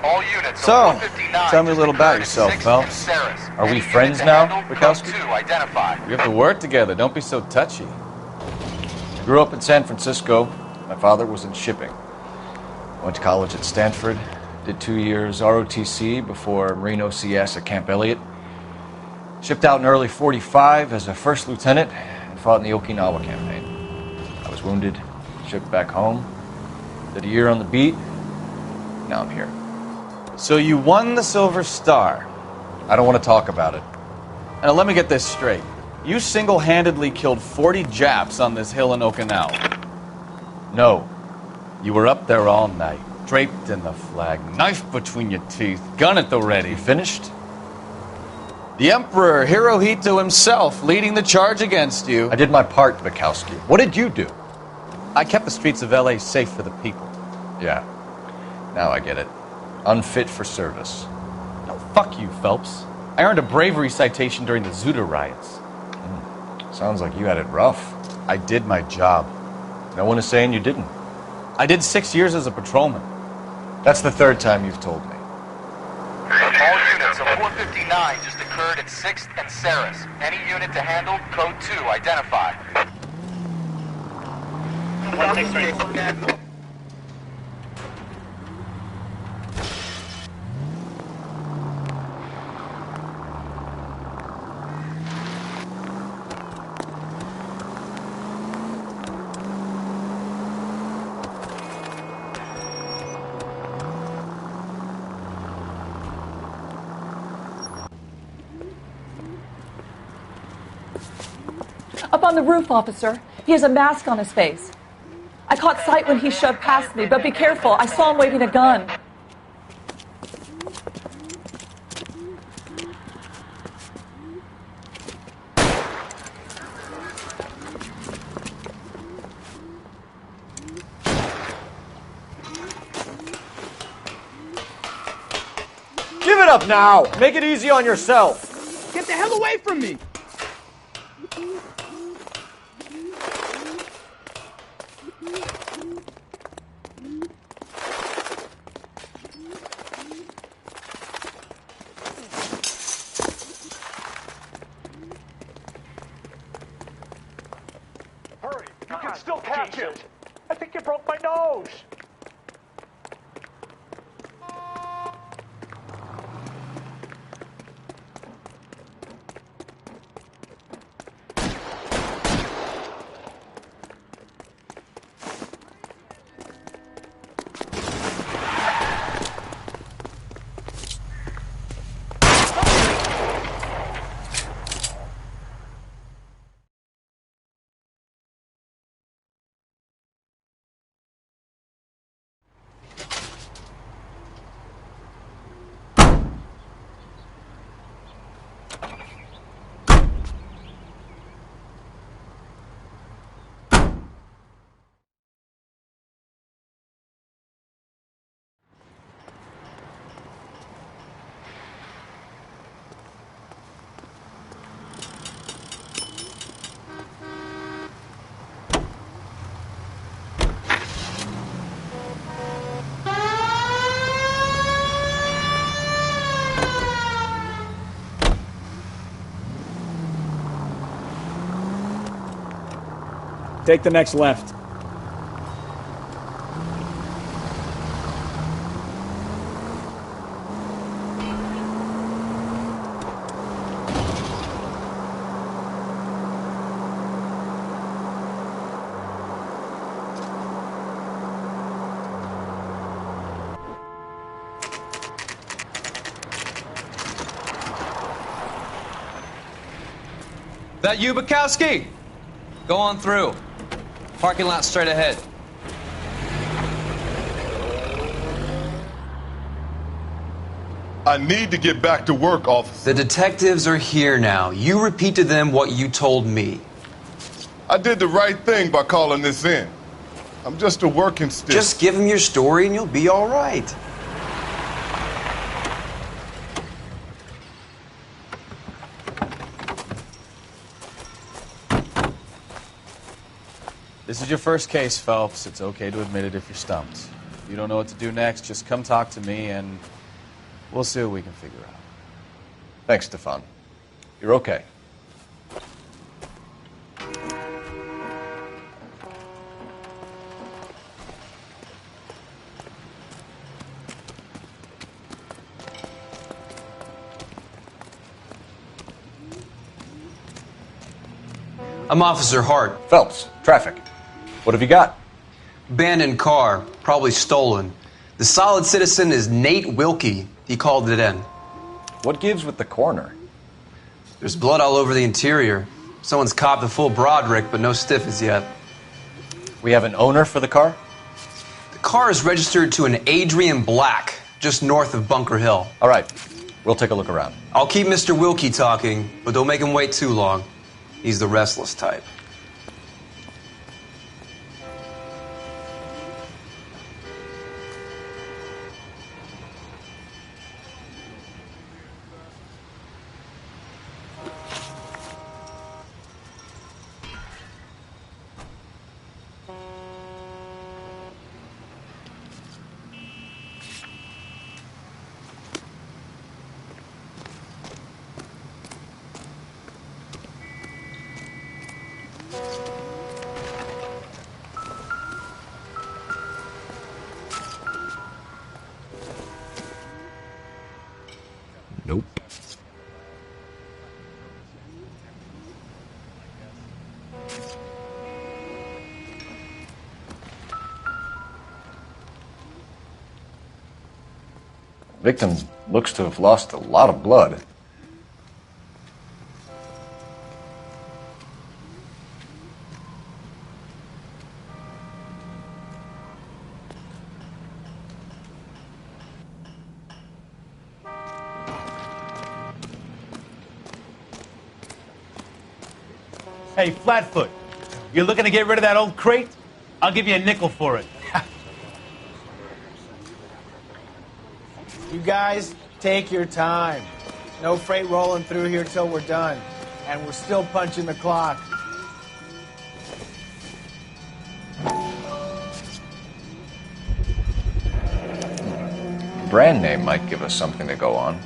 All units. So, tell me a little about yourself, Phelps. Are we friends now, Bukowski? We have to work together. Don't be so touchy. I grew up in San Francisco. My father was in shipping. Went to college at Stanford. Did 2 years ROTC before Marine OCS at Camp Elliott. Shipped out in early '45 as a first lieutenant and fought in the Okinawa campaign. I was wounded, shipped back home. Did a year on the beat. Now I'm here. So you won the Silver Star. I don't want to talk about it. Now let me get this straight. You single-handedly killed 40 Japs on this hill in Okinawa. No. You were up there all night, draped in the flag, knife between your teeth, gun at the ready. Finished? The Emperor Hirohito himself leading the charge against you. I did my part, Bukowski. What did you do? I kept the streets of L.A. safe for the people. Yeah. Now I get it. Unfit for service. No, fuck you, Phelps. I earned a bravery citation during the Zuda riots. Sounds like you had it rough. I did my job. No one is saying you didn't. I did 6 years as a patrolman. That's the third time you've told me. All units, a 459 just occurred at 6th and Saris. Any unit to handle, code 2, identify. 163. Up on the roof, officer. He has a mask on his face. I caught sight when he shoved past me, but be careful. I saw him waving a gun. Give it up now! Make it easy on yourself! Get the hell away from me! Hurry! You can still catch him! I think you broke my nose! Take the next left. That you, Bukowski? Go on through. Parking lot straight ahead. I need to get back to work, officer. The detectives are here now. You repeat to them what you told me. I did the right thing by calling this in. I'm just a working stiff. Just give them your story and you'll be all right. This is your first case, Phelps. It's okay to admit it if you're stumped. If you don't know what to do next, just come talk to me and we'll see what we can figure out. Thanks, Stefan. You're okay. I'm Officer Hart. Phelps, traffic. What have you got? Abandoned car, probably stolen. The solid citizen is Nate Wilkie. He called it in. What gives with the coroner? There's blood all over the interior. Someone's copped a full Broderick, but no stiff as yet. We have an owner for the car? The car is registered to an Adrian Black, just north of Bunker Hill. All right, we'll take a look around. I'll keep Mr. Wilkie talking, but don't make him wait too long. He's the restless type. Nope. Victim looks to have lost a lot of blood. Hey, Flatfoot, you're looking to get rid of that old crate? I'll give you a nickel for it. You guys, take your time. No freight rolling through here till we're done. And we're still punching the clock. Brand name might give us something to go on.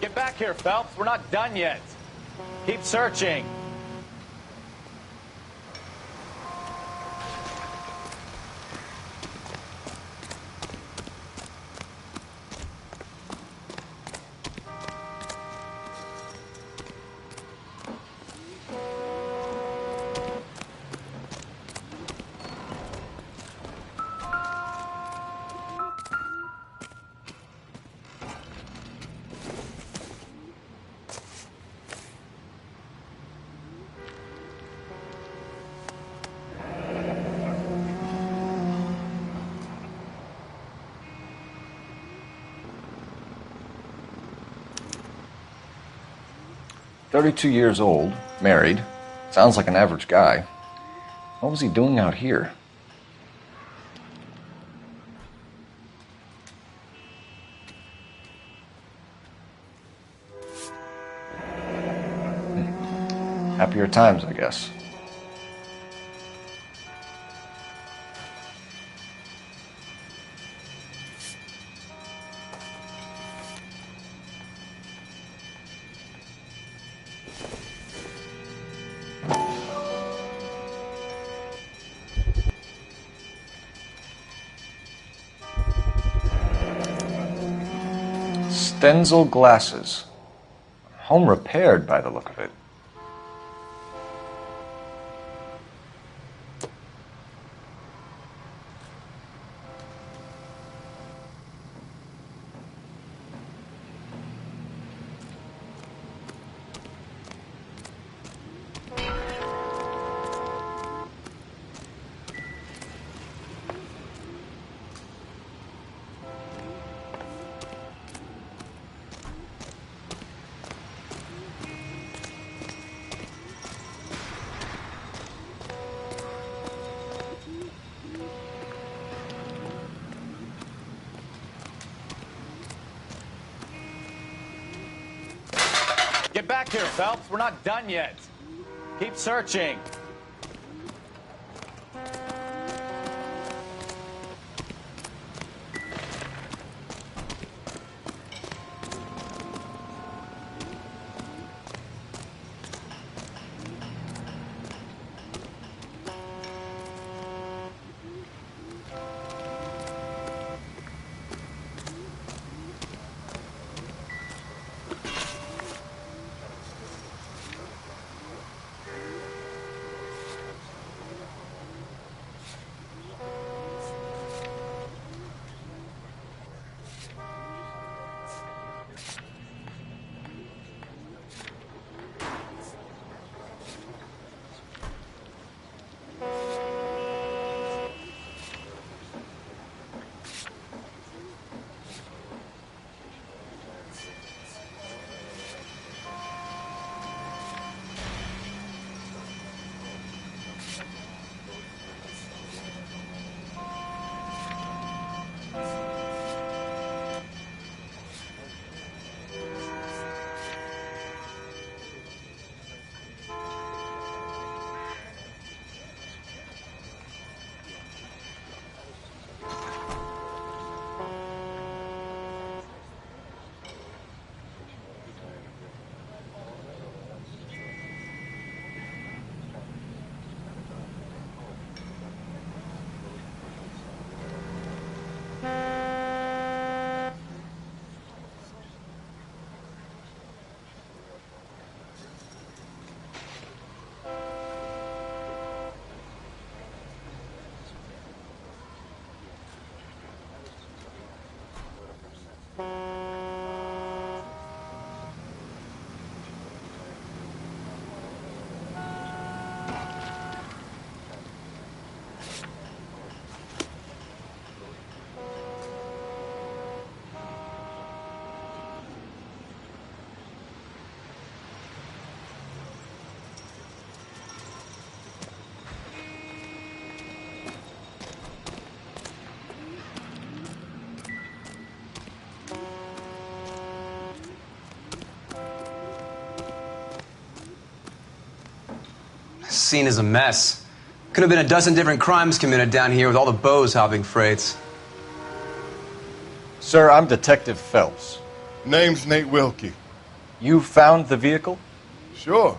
Get back here, Phelps. We're not done yet. Keep searching. "32 years old, married. Sounds like an average guy. What was he doing out here?" Happier times, I guess. Stenzel glasses. Home repaired by the look of it. Get back here, Phelps. We're not done yet. Keep searching. Scene is a mess. Could have been a dozen different crimes committed down here with all the bows hopping freights. Sir, I'm Detective Phelps. Name's Nate Wilkie. You found the vehicle? Sure.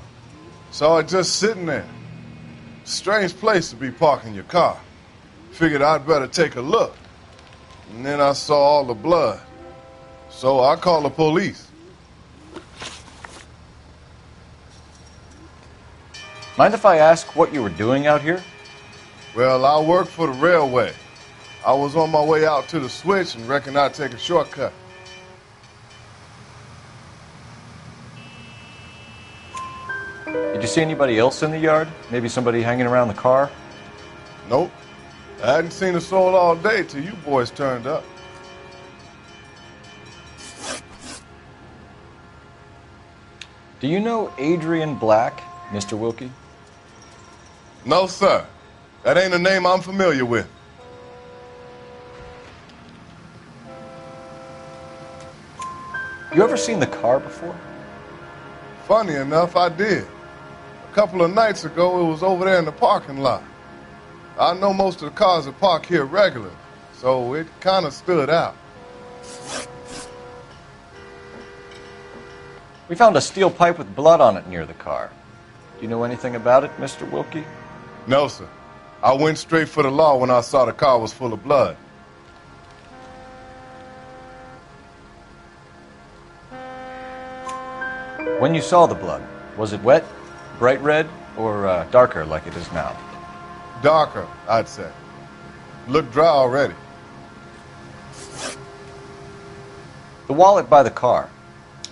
Saw it just sitting there. Strange place to be parking your car. Figured I'd better take a look. And then I saw all the blood. So I called the police. Mind if I ask what you were doing out here? Well, I work for the railway. I was on my way out to the switch and reckoned I'd take a shortcut. Did you see anybody else in the yard? Maybe somebody hanging around the car? Nope. I hadn't seen a soul all day till you boys turned up. Do you know Adrian Black, Mr. Wilkie? No, sir. That ain't a name I'm familiar with. You ever seen the car before? Funny enough, I did. A couple of nights ago, it was over there in the parking lot. I know most of the cars are parked here regularly, so it kind of stood out. We found a steel pipe with blood on it near the car. Do you know anything about it, Mr. Wilkie? No, sir. I went straight for the law when I saw the car was full of blood. When you saw the blood, was it wet, bright red, or darker like it is now? Darker, I'd say. Looked dry already. The wallet by the car.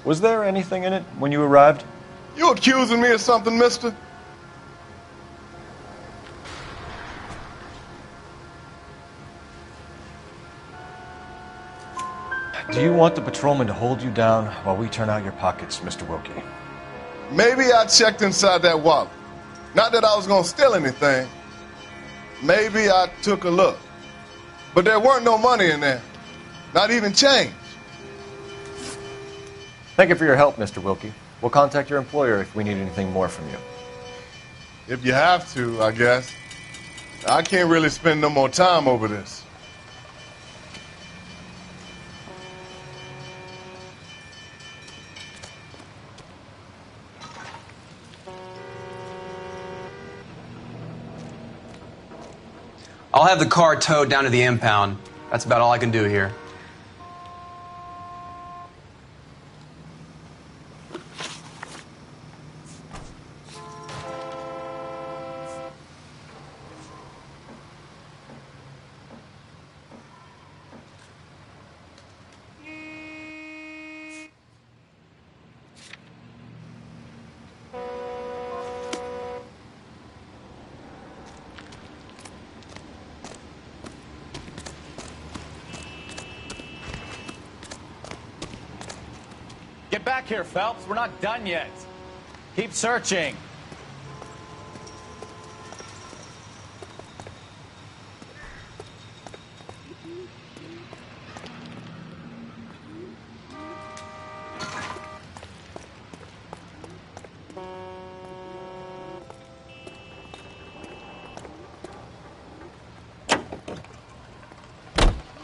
Was there anything in it when you arrived? You accusing me of something, mister? Do you want the patrolman to hold you down while we turn out your pockets, Mr. Wilkie? Maybe I checked inside that wallet. Not that I was going to steal anything. Maybe I took a look. But there weren't no money in there. Not even change. Thank you for your help, Mr. Wilkie. We'll contact your employer if we need anything more from you. If you have to, I guess. I can't really spend no more time over this. I'll have the car towed down to the impound. That's about all I can do here. Get back here, Phelps. We're not done yet. Keep searching.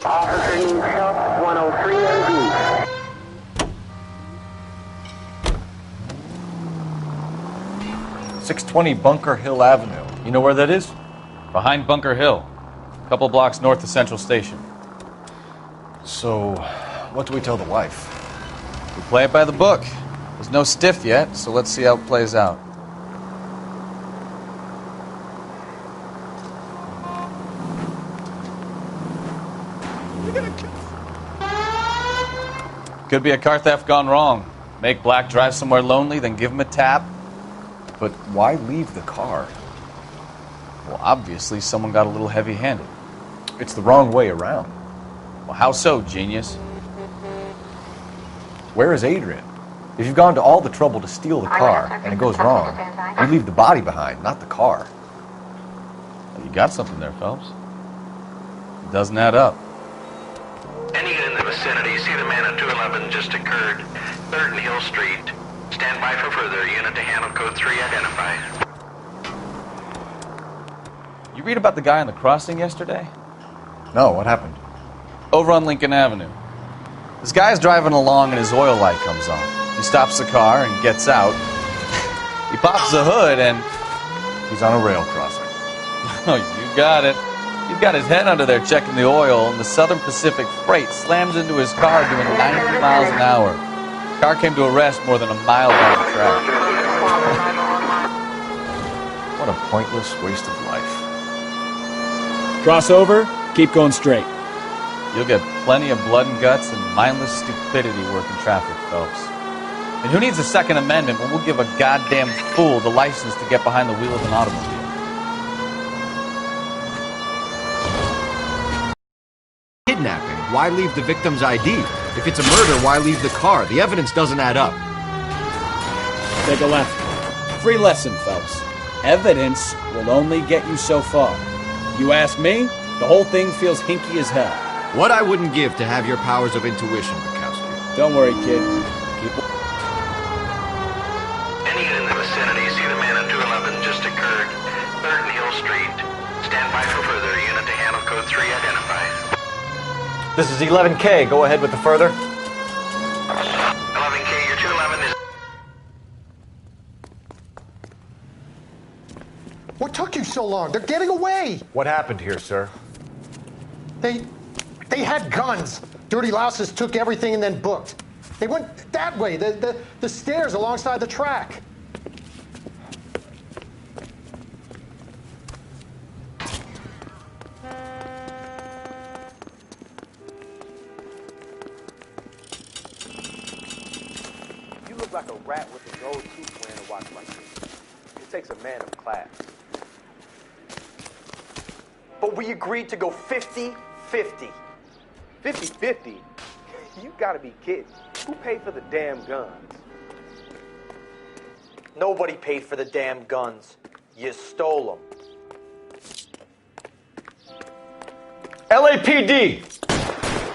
Officer needs help, 103 MD. 620 Bunker Hill Avenue. You know where that is? Behind Bunker Hill. A couple blocks north of Central Station. So, what do we tell the wife? We play it by the book. There's no stiff yet, so let's see how it plays out. Could be a car theft gone wrong. Make Black drive somewhere lonely, then give him a tap. But why leave the car? Well, obviously someone got a little heavy-handed. It's the wrong way around. Well, how so, genius? Where is Adrian? If you've gone to all the trouble to steal the car and it goes wrong, you leave the body behind, not the car. Well, you got something there, Phelps. It doesn't add up. Any unit in the vicinity, see the man at 211 just occurred. 3rd and Hill Street. Stand by for further. Unit to handle code 3 identified. You read about the guy on the crossing yesterday? No, what happened? Over on Lincoln Avenue. This guy's driving along and his oil light comes on. He stops the car and gets out. He pops the hood and... He's on a rail crossing. Oh, you got it. He's got his head under there checking the oil, and the Southern Pacific Freight slams into his car doing 90 miles an hour. The car came to a rest more than a mile down the track. What a pointless waste of life. Cross over, keep going straight. You'll get plenty of blood and guts and mindless stupidity working traffic, Phelps. And who needs a Second Amendment when we'll give a goddamn fool the license to get behind the wheel of an automobile? Kidnapping. Why leave the victim's ID? If it's a murder, why leave the car? The evidence doesn't add up. Take a left. Free lesson, Phelps. Evidence will only get you so far. You ask me, the whole thing feels hinky as hell. What I wouldn't give to have your powers of intuition, Bukowski. Don't worry, kid. Any unit in the vicinity, see the man at 211 just occurred. 3rd and Hill Street. Stand by for further. Unit to handle code 3 identified. This is 11K. Go ahead with the further. 11K, your 211 is... What took you so long? They're getting away. What happened here, sir? They had guns. Dirty louses took everything and then booked. They went that way, the stairs alongside the track. You look like a rat with a gold tooth wearing a watch like this. It takes a man of class. But we agreed to go 50-50. 50-50? You gotta be kidding. Who paid for the damn guns? Nobody paid for the damn guns. You stole them. LAPD!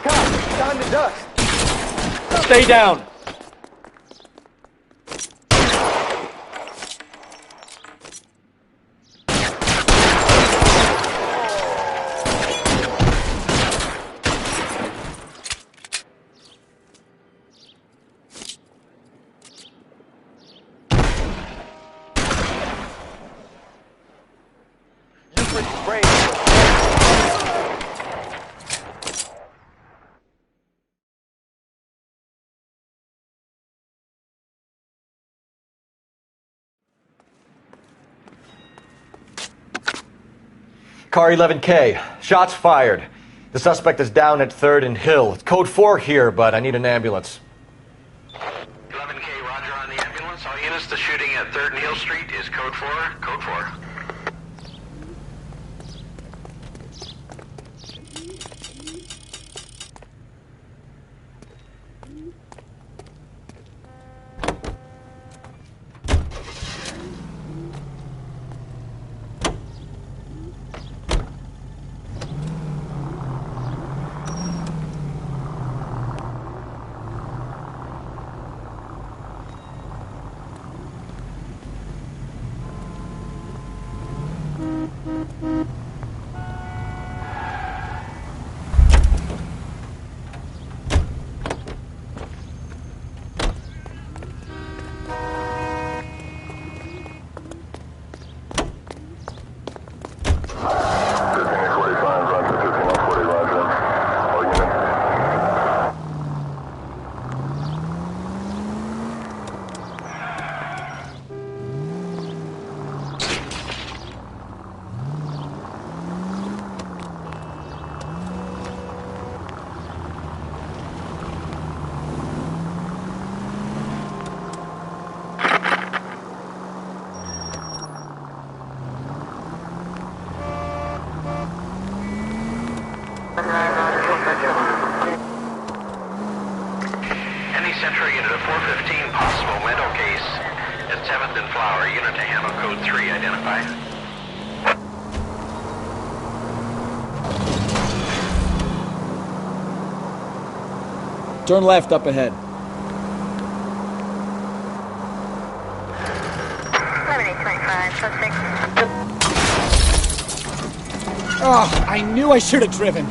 Cop, time to dust. Stay down. Car 11K. Shots fired. The suspect is down at 3rd and Hill. It's code 4 here, but I need an ambulance. 11K, roger on the ambulance. All units, the shooting at 3rd and Hill Street is code 4. Code 4. Any Central unit of 415, possible mental case at 7th and Flower. Unit to handle code 3, identify. Turn left up ahead. Oh, I knew I should have driven.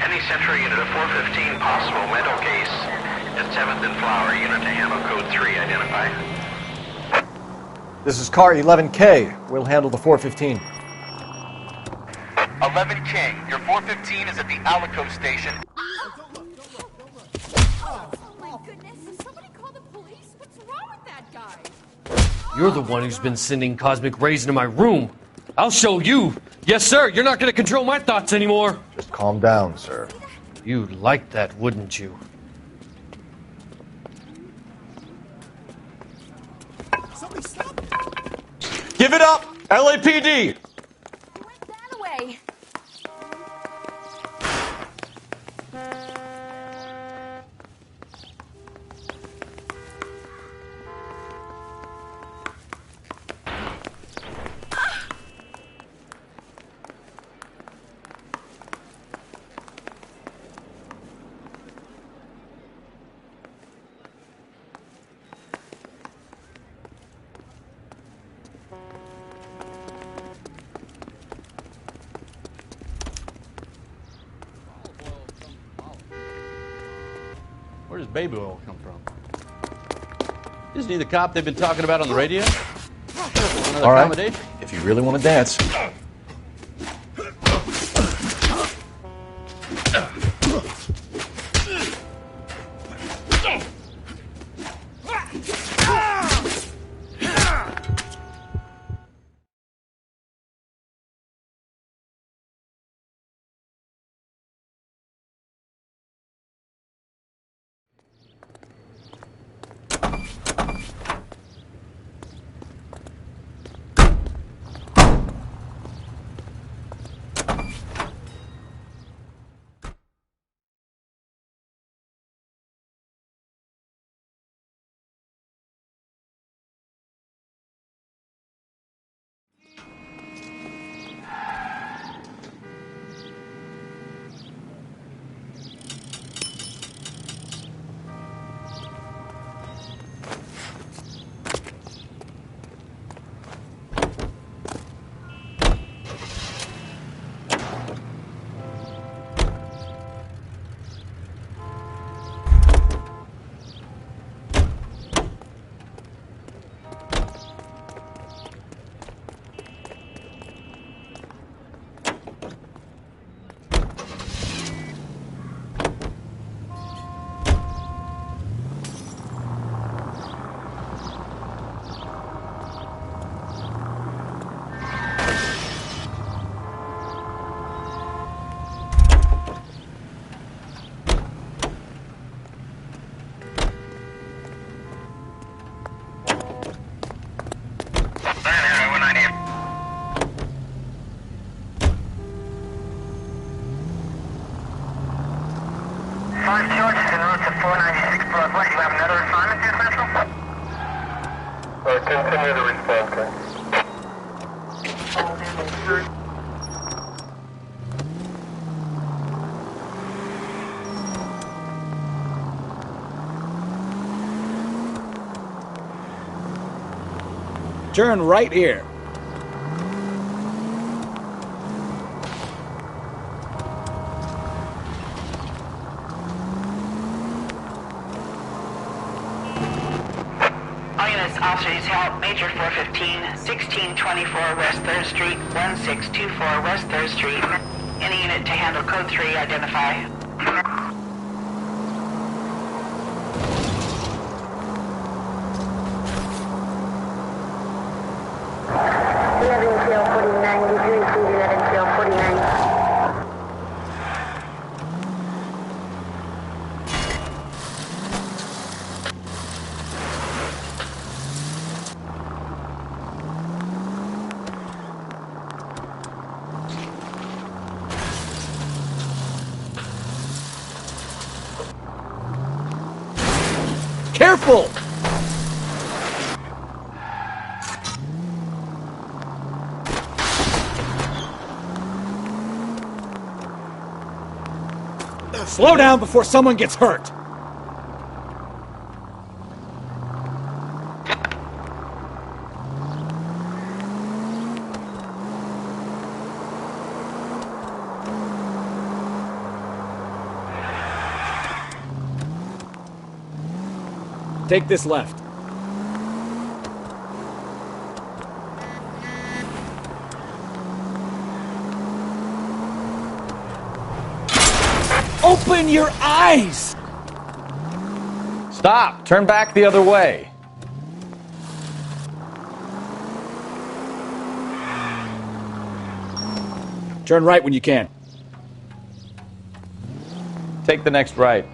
Any Central unit of 415, possible mental case at 7th and Flower. Unit to handle code 3, identify. This is car 11K. We'll handle the 415. 11K, your 415 is at the Alico station. Oh my goodness, somebody call the police? What's wrong with that guy? You're the one who's been sending cosmic rays into my room. I'll show you. Yes, sir. You're not going to control my thoughts anymore. Just calm down, sir. You'd like that, wouldn't you? Somebody stop! Give it up! LAPD! He went that way. Where does baby oil come from? Isn't he the cop they've been talking about on the radio? Another All right. accommodation? If you really want to dance. 496 Broadway, you have another assignment here, Central? Continue to respond, okay. Turn right here. Officers help, Major 415, 1624 West 3rd Street, 1624 West 3rd Street. Any unit to handle code 3, identify. 11-49, did you include 11-49? Careful! Slow down before someone gets hurt. Take this left. Open your eyes! Stop! Turn back the other way. Turn right when you can. Take the next right.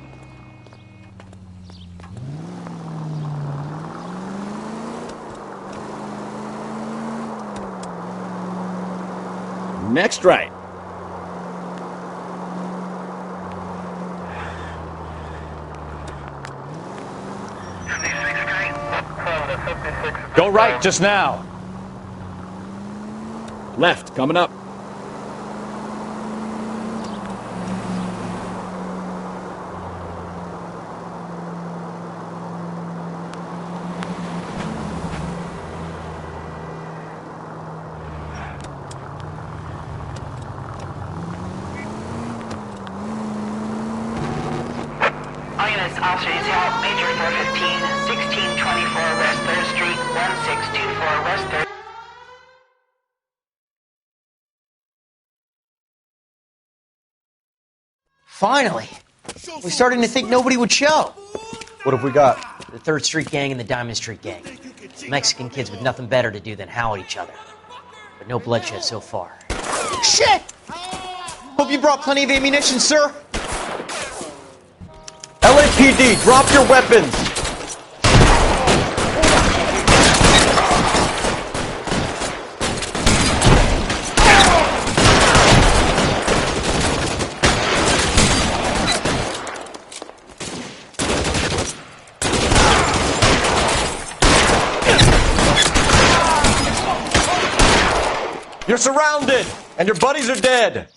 Next right. Go right just now. Left, coming up. Officers help, Major 415, 1624 West 3rd Street, 1624 West 3rd. Finally! We're starting to think nobody would show. What have we got? The 3rd Street Gang and the Diamond Street Gang. Mexican kids with nothing better to do than howl at each other. But no bloodshed so far. Shit! Hope you brought plenty of ammunition, sir. LAPD, drop your weapons! You're surrounded, and your buddies are dead.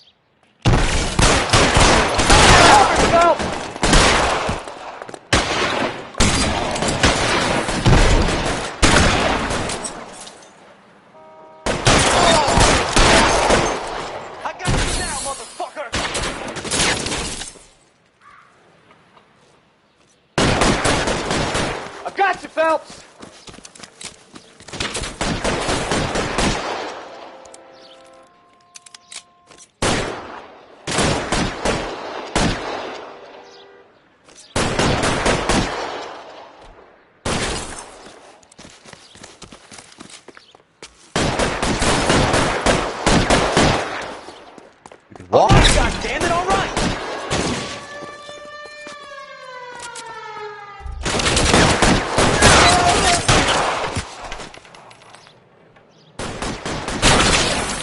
Help! Got you, Phelps! Oh, God damn it, all right!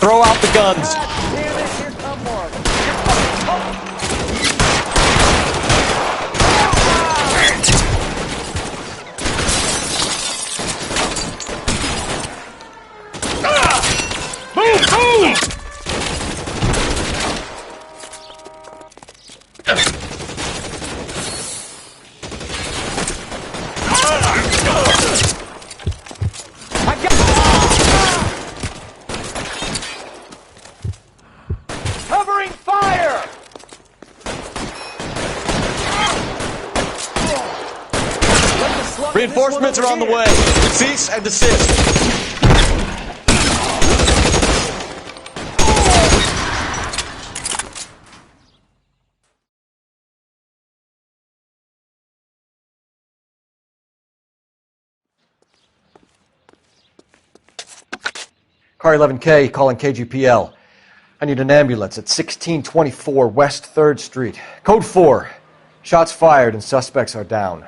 Throw out the guns. Damn it, here come more of them. Reinforcements are on the way. Cease and desist. Car 11K calling KGPL. I need an ambulance at 1624 West 3rd Street. Code 4. Shots fired and suspects are down.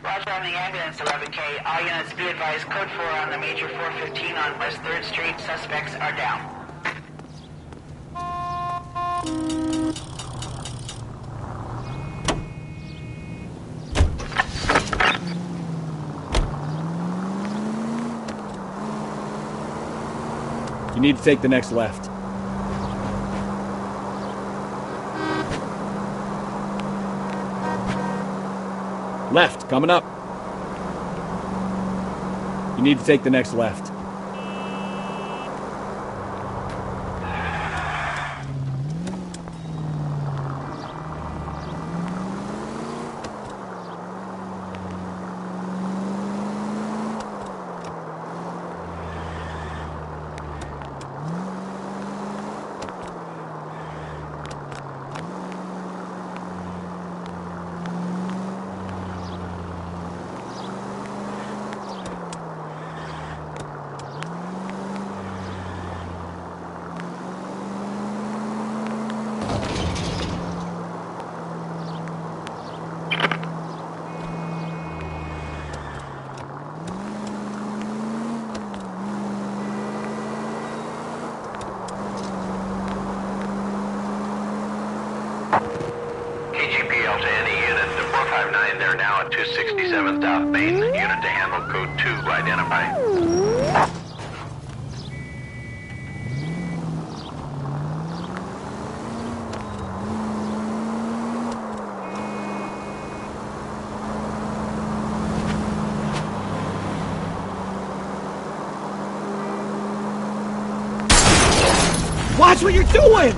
Roger on the ambulance, 11K. All units be advised, code 4 on the major 415 on West 3rd Street. Suspects are down. You need to take the next left. Left, coming up. You need to take the next left. KGPL to any unit to 459, they're now at 267 South Main. Unit to handle code 2, identify. Watch what you're doing!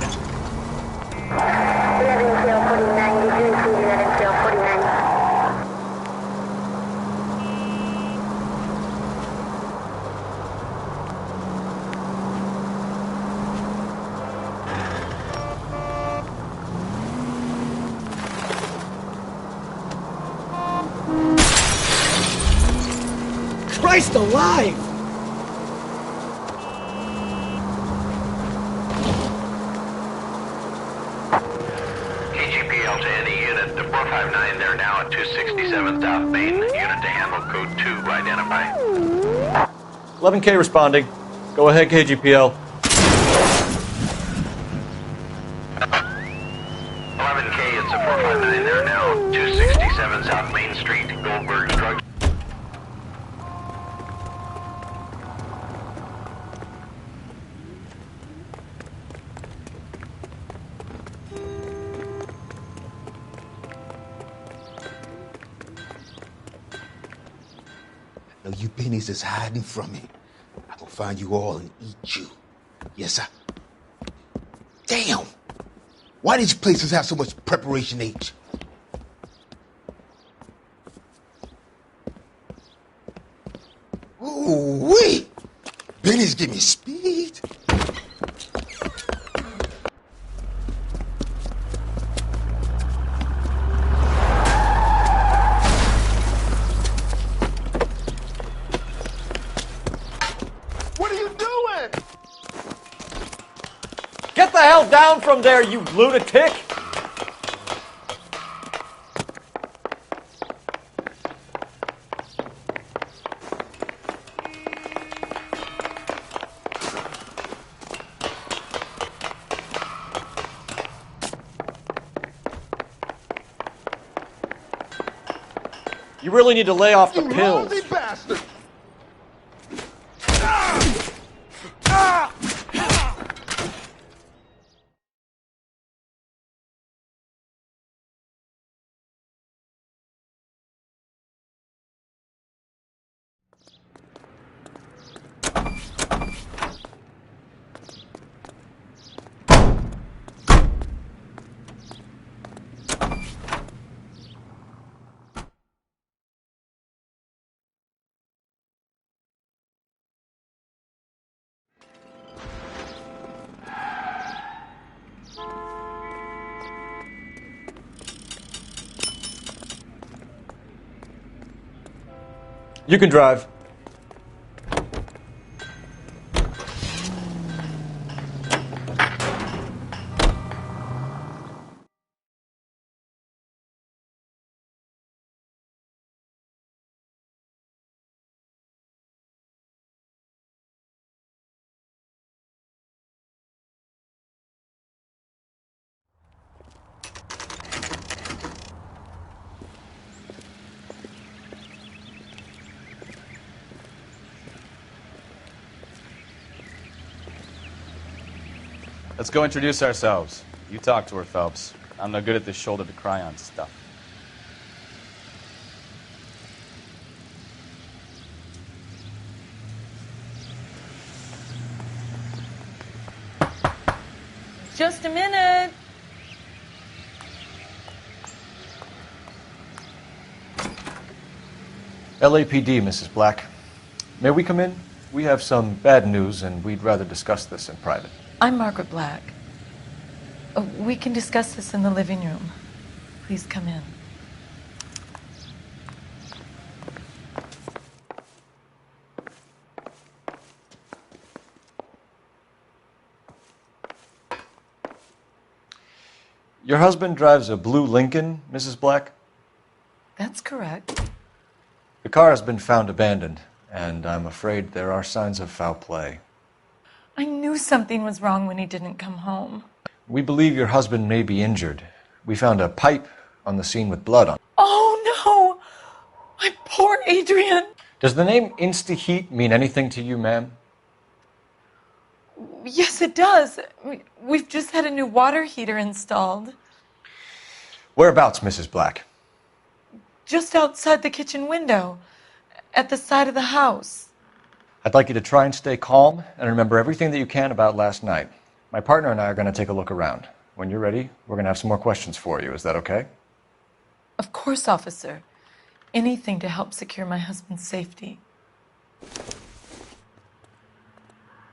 Christ alive! KGPL to any unit to 459, they're now at 267 South Main. Unit to handle code 2, identify. 11K responding. Go ahead, KGPL. 11K, it's a 459, they're now 267 South Main Street, Goldberg's Drug. Now you pennies is hiding from me. I'm gonna find you all and eat you. Yes, sir. Damn! Why did you places have so much preparation H? Ooh wee! Pennies give me speed. What are you doing? Get the hell down from there, you lunatic! You really need to lay off the pills. Lousy bastard! You can drive. Let's go introduce ourselves. You talk to her, Phelps. I'm no good at this shoulder to cry on stuff. Just a minute. LAPD, Mrs. Black. May we come in? We have some bad news, and we'd rather discuss this in private. I'm Margaret Black. We can discuss this in the living room. Please come in. Your husband drives a blue Lincoln, Mrs. Black? That's correct. The car has been found abandoned, and I'm afraid there are signs of foul play. I knew something was wrong when he didn't come home. We believe your husband may be injured. We found a pipe on the scene with blood on it. Oh, no! My poor Adrian! Does the name Insta-Heat mean anything to you, ma'am? Yes, it does. We've just had a new water heater installed. Whereabouts, Mrs. Black? Just outside the kitchen window, at the side of the house. I'd like you to try and stay calm and remember everything that you can about last night. My partner and I are going to take a look around. When you're ready, we're going to have some more questions for you. Is that okay? Of course, officer. Anything to help secure my husband's safety.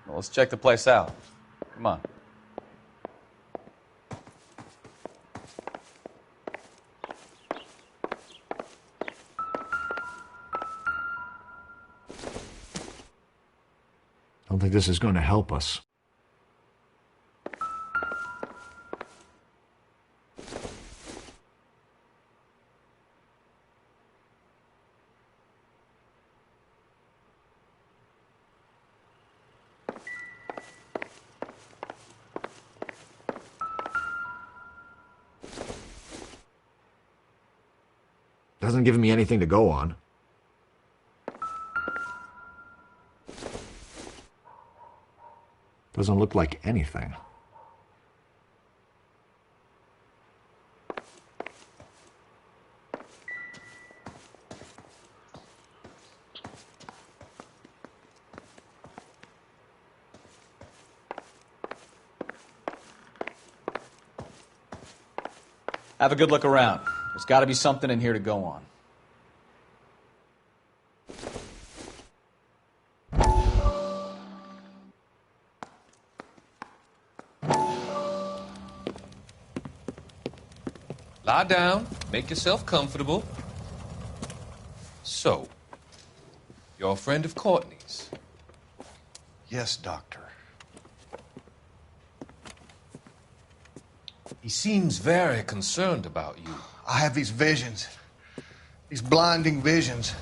Well, let's check the place out. Come on. I don't think this is going to help us. Doesn't give me anything to go on. Doesn't look like anything. Have a good look around. There's got to be something in here to go on. Lie down, make yourself comfortable. So, you're a friend of Courtney's? Yes, Doctor. He seems very concerned about you. I have these visions. These blinding visions.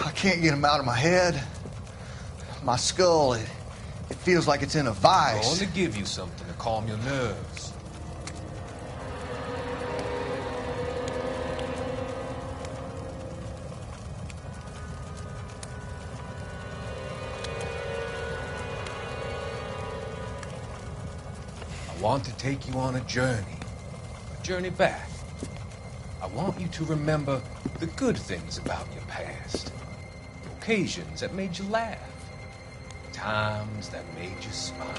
I can't get them out of my head. My skull, it feels like it's in a vice. I want to give you something to calm your nerves. I want to take you on a journey back. I want you to remember the good things about your past, occasions that made you laugh, times that made you smile.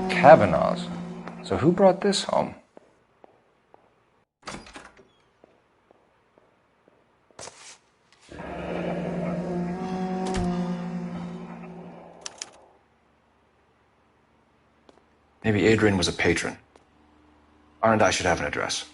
Kavanaugh's. So who brought this home? Maybe Adrian was a patron. R&I should have an address.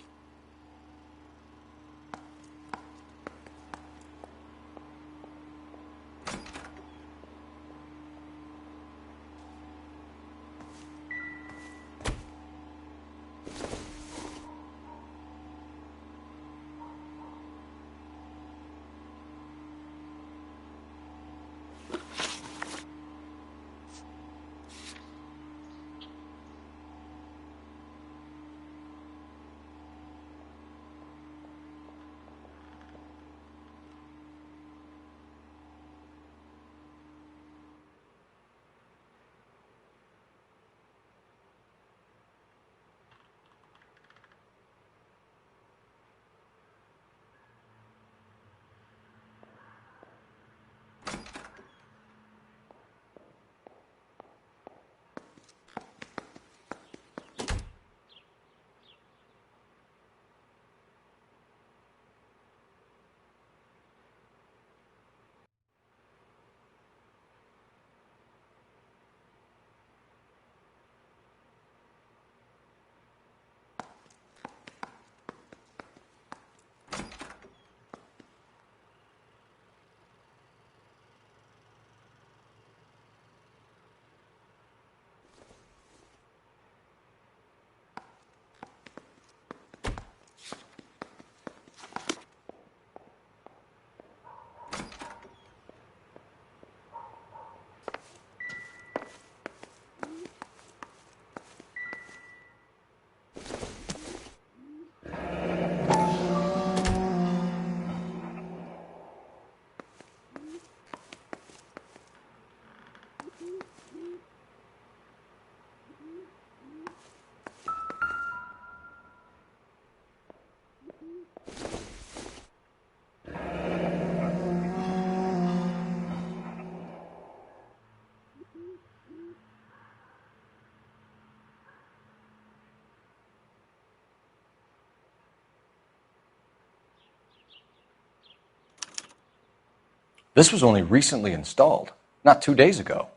This was only recently installed, not 2 days ago.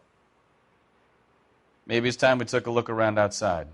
Maybe it's time we took a look around outside.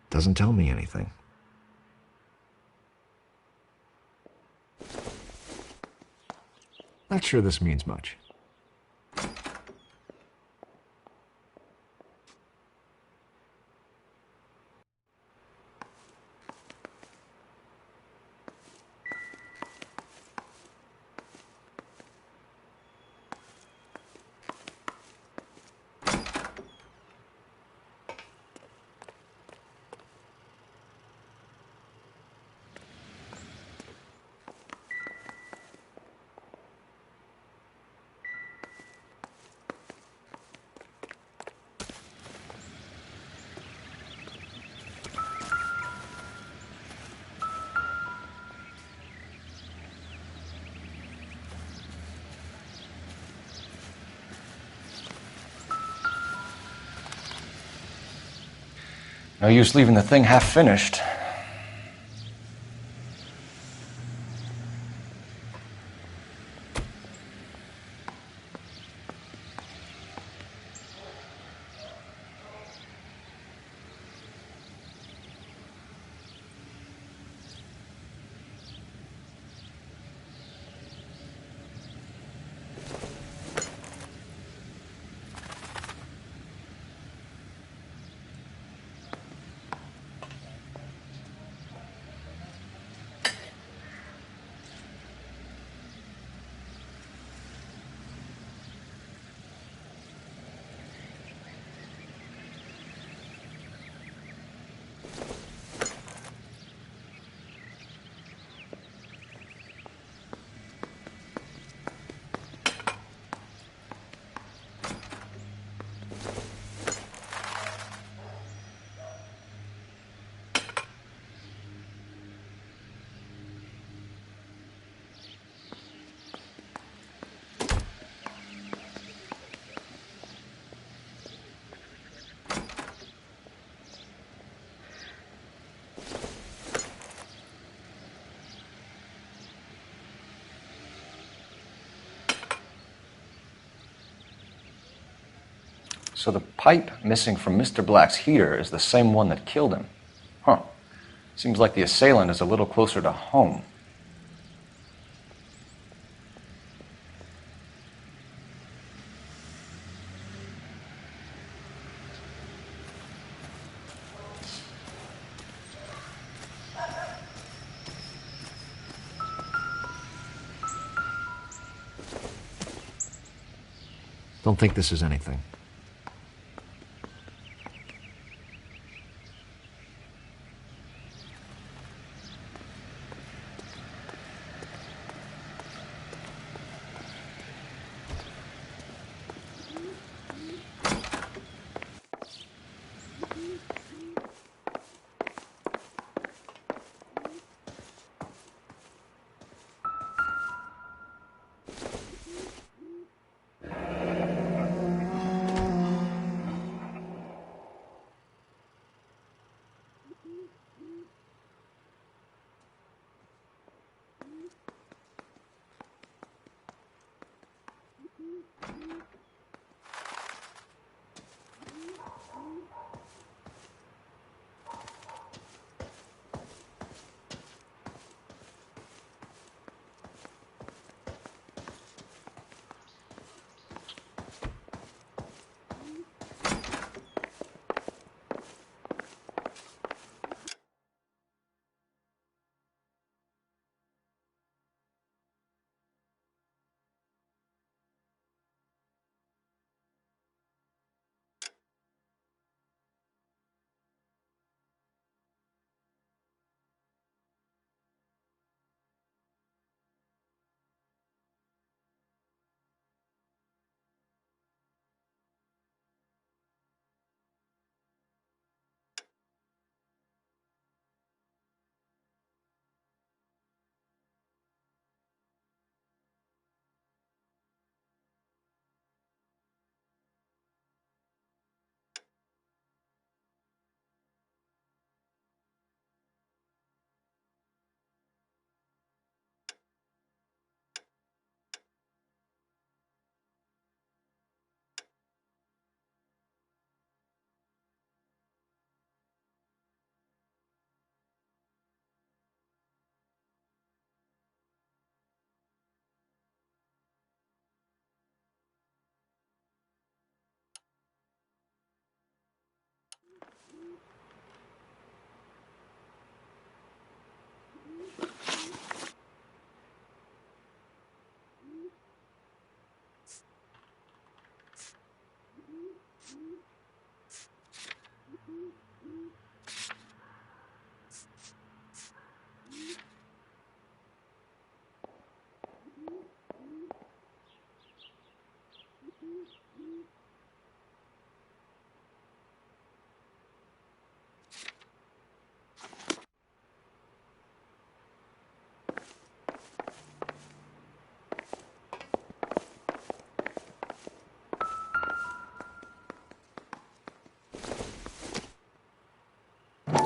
Doesn't tell me anything. Not sure this means much. No use leaving the thing half finished. So the pipe missing from Mr. Black's heater is the same one that killed him. Huh. Seems like the assailant is a little closer to home. Don't think this is anything.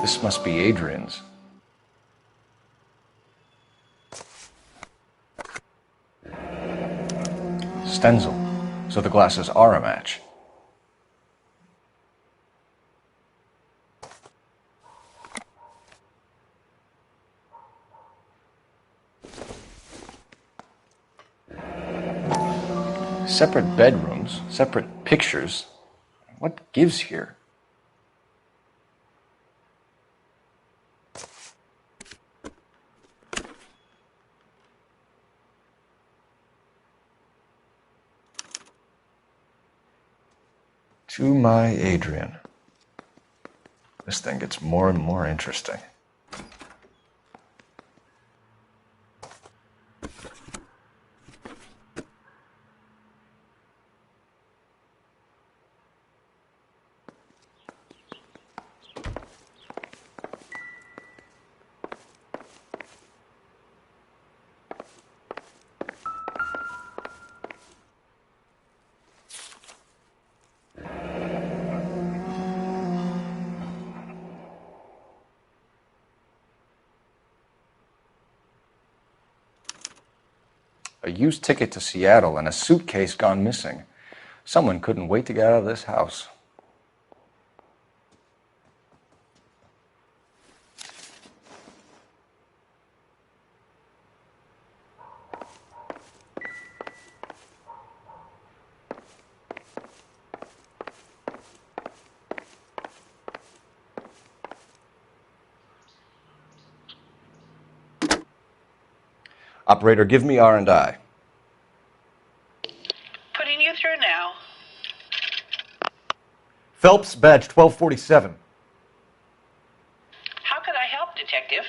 This must be Adrian's. Stenzel. So the glasses are a match. Separate bedrooms, separate pictures. What gives here? To my Adrian. This thing gets more and more interesting. A used ticket to Seattle and a suitcase gone missing. Someone couldn't wait to get out of this house. Operator, give me R&I. Putting you through now. Phelps, badge 1247. How could I help, Detective?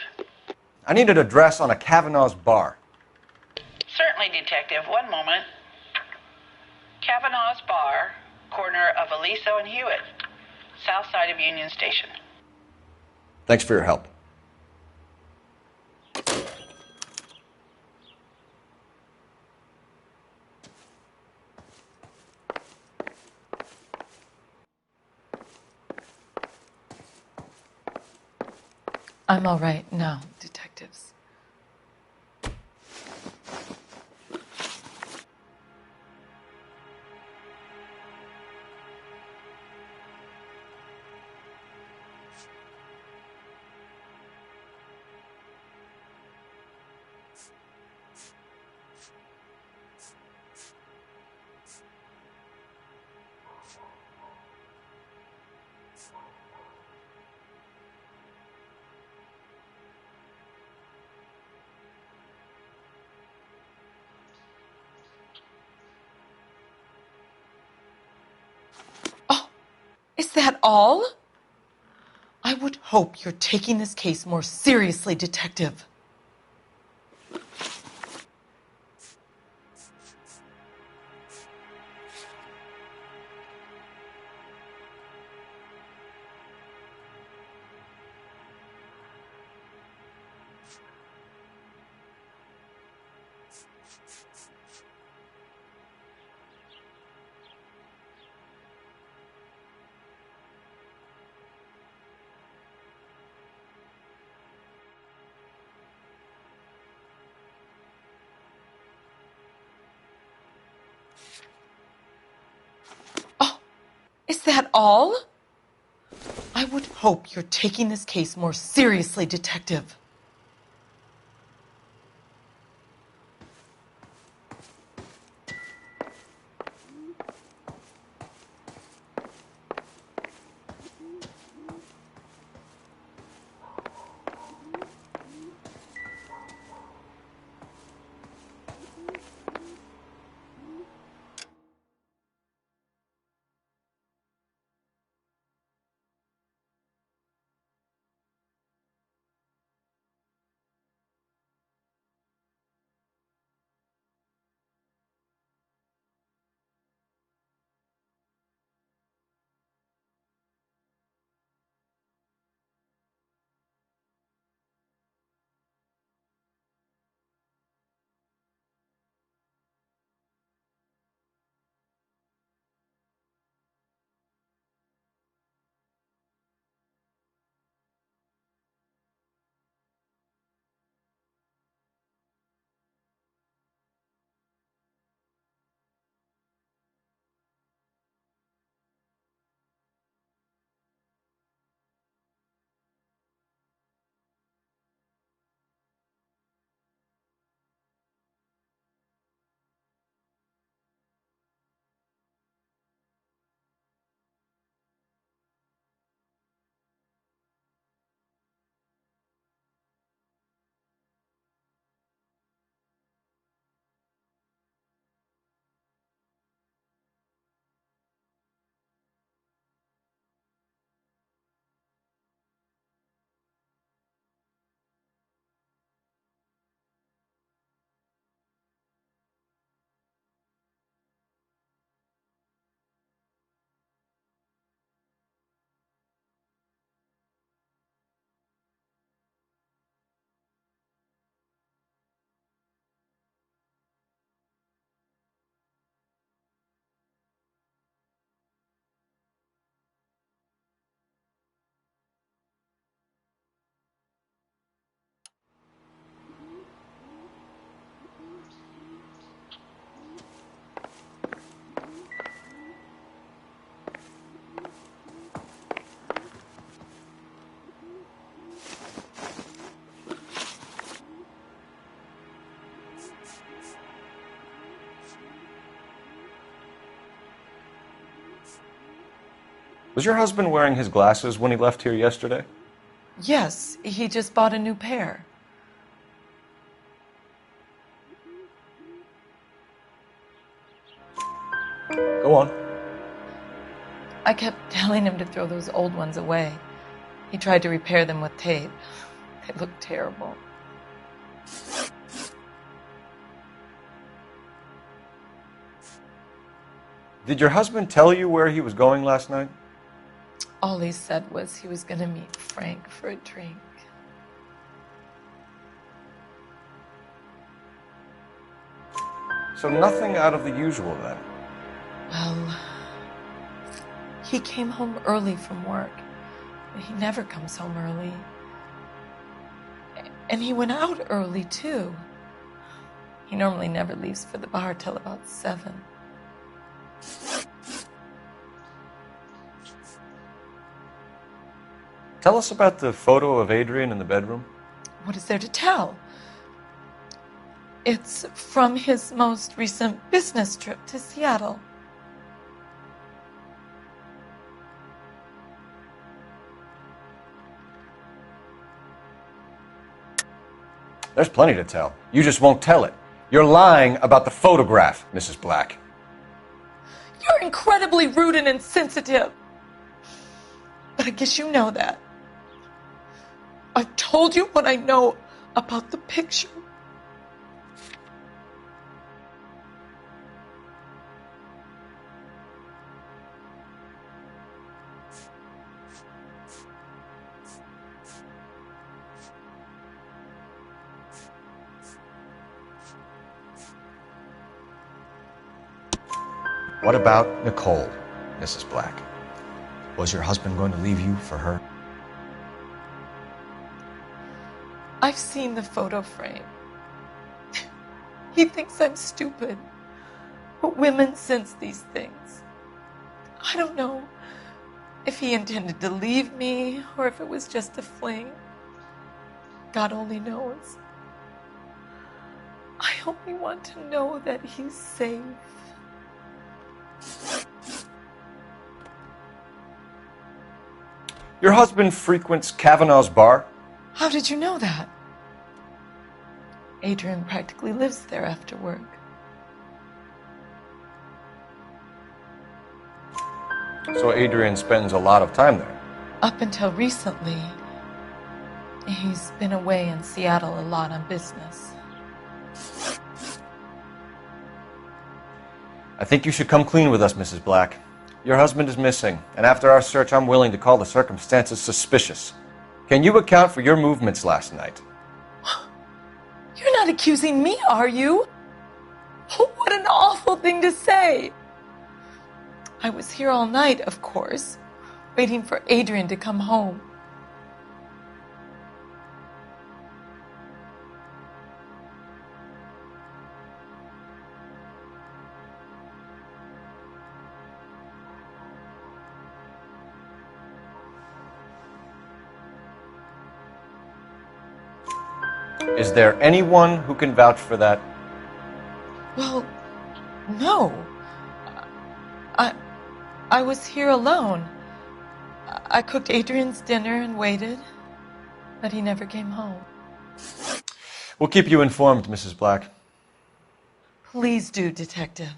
I need an address on a Kavanaugh's bar. Certainly, Detective. One moment. Kavanaugh's Bar, corner of Aliso and Hewitt, south side of Union Station. Thanks for your help. I'm all right now, detectives. Is that all? I would hope you're taking this case more seriously, Detective. Is that all? I would hope you're taking this case more seriously, Detective. Was your husband wearing his glasses when he left here yesterday? Yes, he just bought a new pair. Go on. I kept telling him to throw those old ones away. He tried to repair them with tape. They looked terrible. Did your husband tell you where he was going last night? All he said was he was going to meet Frank for a drink. So nothing out of the usual then? Well, he came home early from work. He never comes home early. And he went out early, too. He normally never leaves for the bar till about 7. Tell us about the photo of Adrian in the bedroom. What is there to tell? It's from his most recent business trip to Seattle. There's plenty to tell. You just won't tell it. You're lying about the photograph, Mrs. Black. You're incredibly rude and insensitive. But I guess you know that. I've told you what I know about the picture. What about Nicole, Mrs. Black? Was your husband going to leave you for her? I've seen the photo frame. He thinks I'm stupid. But women sense these things. I don't know if he intended to leave me or if it was just a fling. God only knows. I only want to know that he's safe. Your husband frequents Kavanaugh's bar? How did you know that? Adrian practically lives there after work. So Adrian spends a lot of time there? Up until recently, he's been away in Seattle a lot on business. I think you should come clean with us, Mrs. Black. Your husband is missing, and after our search, I'm willing to call the circumstances suspicious. Can you account for your movements last night? You're not accusing me, are you? Oh, what an awful thing to say. I was here all night, of course, waiting for Adrian to come home. Is there anyone who can vouch for that? Well, no. I was here alone. I cooked Adrian's dinner and waited, but he never came home. We'll keep you informed, Mrs. Black. Please do, Detective.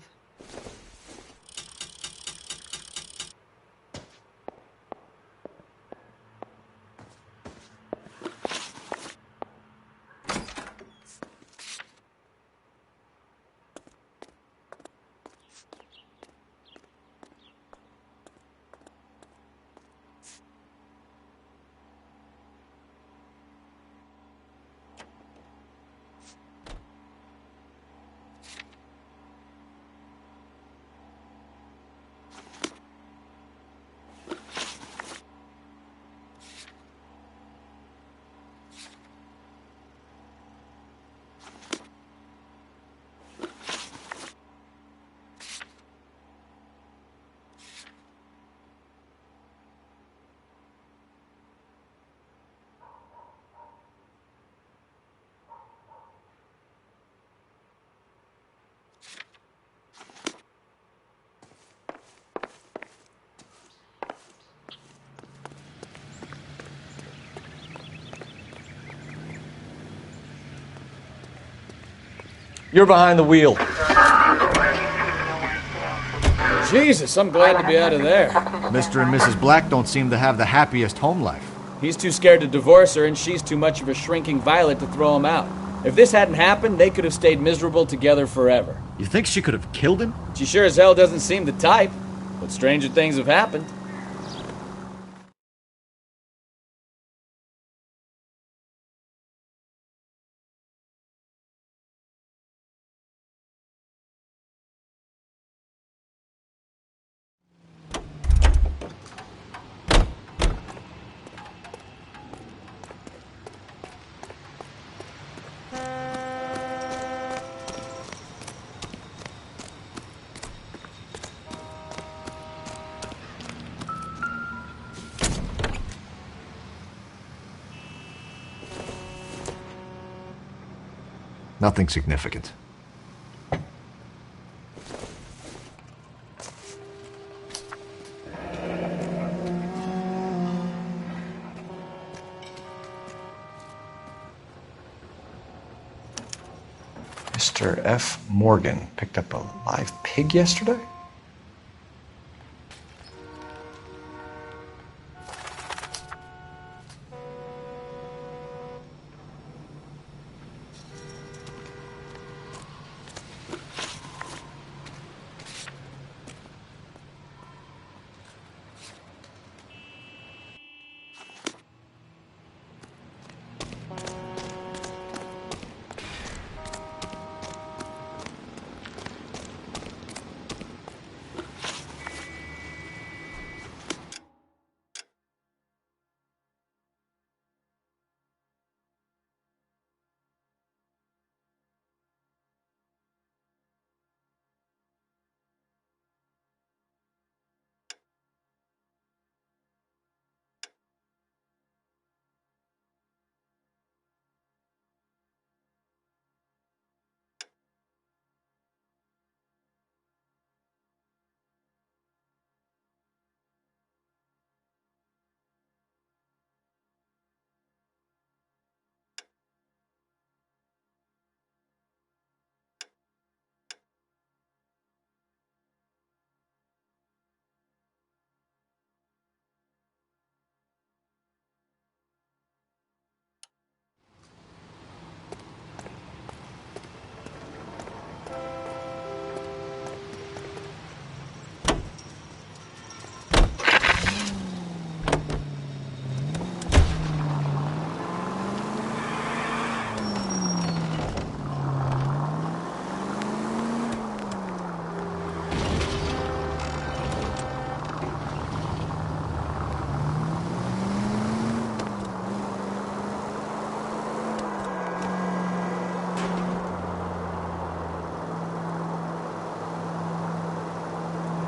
You're behind the wheel. Jesus, I'm glad to be out of there. Mr. and Mrs. Black don't seem to have the happiest home life. He's too scared to divorce her, and she's too much of a shrinking violet to throw him out. If this hadn't happened, they could have stayed miserable together forever. You think she could have killed him? She sure as hell doesn't seem the type, but stranger things have happened. Nothing significant. Mr. F. Morgan picked up a live pig yesterday?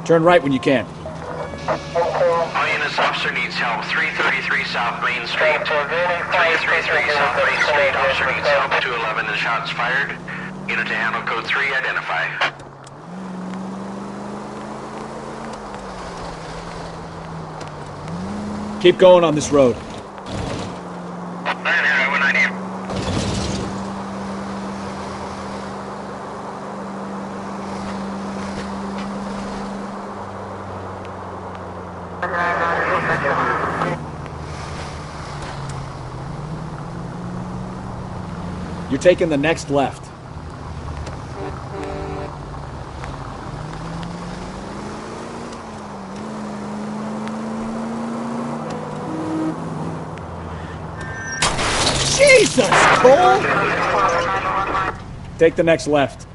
Turn right when you can. All units, officer needs help. 333 South Main Street. 333 South Main Street. Officer needs help. 211 and shots fired. Unit to handle code 3, identify. Keep going on this road. You're taking the next left. Jesus, Cole! Take the next left.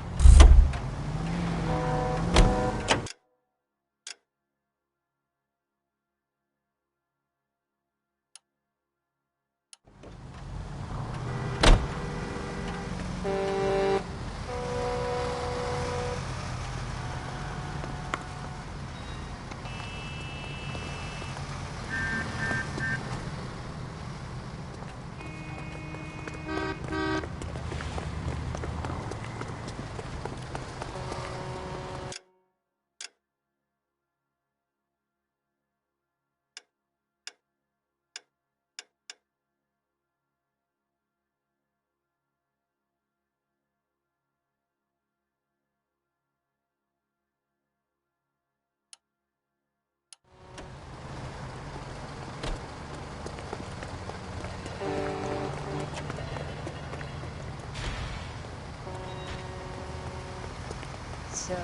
So, you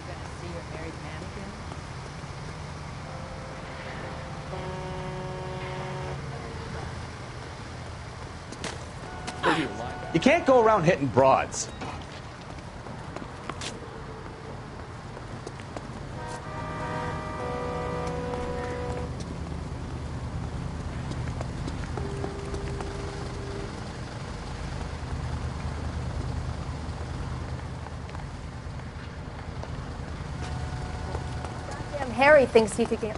gonna see your married man again? You can't go around hitting broads. Damn Harry thinks he could get.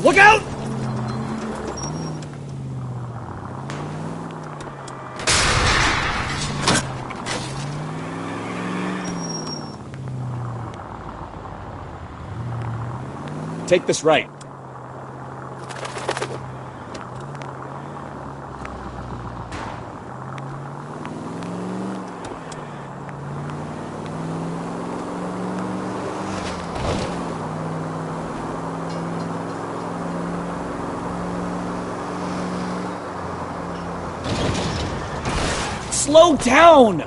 Look out! Take this right. Slow down!